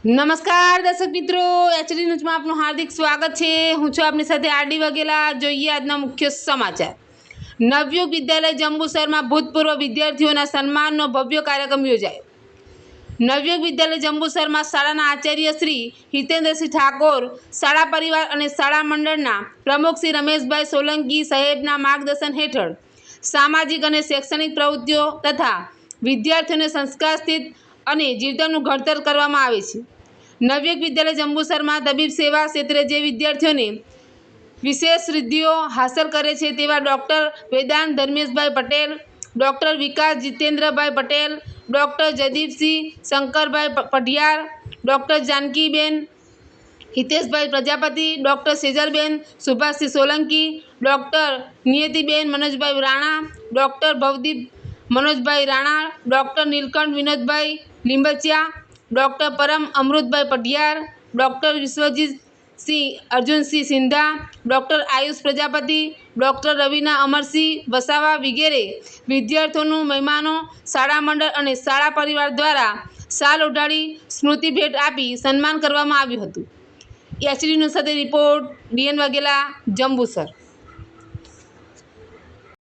નમસ્કાર દર્શક મિત્રો, એચડી ન્યૂઝમાં આપનું હાર્દિક સ્વાગત છે। હું છું આપની સાથે આરડી વાઘેલા। જોઈએ આજના મુખ્ય સમાચાર। નવયુગ વિદ્યાલય જંબુસરમાં ભૂતપૂર્વ વિદ્યાર્થીઓના સન્માનનો ભવ્ય કાર્યક્રમ યોજાયો। નવયુગ વિદ્યાલય જંબુસરમાં શાળાના આચાર્ય શ્રી હિતેન્દ્રસિંહ ઠાકોર, શાળા પરિવાર અને શાળા મંડળના પ્રમુખ શ્રી રમેશભાઈ સોલંકી સાહેબના માર્ગદર્શન હેઠળ સામાજિક અને શૈક્ષણિક પ્રવૃત્તિઓ તથા વિદ્યાર્થીઓને સંસ્કારશીલ અને જીવનનું ઘડતર કરવામાં આવે છે। નવયુગ વિદ્યાલય જંબુસરમાં તબીબ સેવા ક્ષેત્રે જે વિદ્યાર્થીઓને વિશેષ સિદ્ધિઓ હાંસલ કરે છે તેવા doctor Vedant Dharmeshbhai Patel, doctor Vikas Jitendrabhai Patel, doctor Jaydeepsinh Shankarbhai Padhiyar, doctor Jankiben Hiteshbhai Prajapati, doctor Sejalben Subhashsinh Solanki, doctor Niyatiben Manojbhai Rana, doctor Bhavdip Manojbhai Rana, doctor Nilkanth Vinodbhai Limbachiya, doctor Param Amrutbhai Padhiyar, doctor Vishwajitsinh Arjunsinh Sindha, doctor Ayush Prajapati, doctor Ravina Amarsinh Vasava વગેરે વિદ્યાર્થીઓનું મહેમાનો, શાળા મંડળ અને શાળા પરિવાર દ્વારા શાલ ઓઢાડી સ્મૃતિ ભેટ આપી સન્માન કરવામાં આવ્યું હતું। એચડી ન્યૂઝ સાથે રિપોર્ટ ડીએન વાઘેલા, જંબુસર।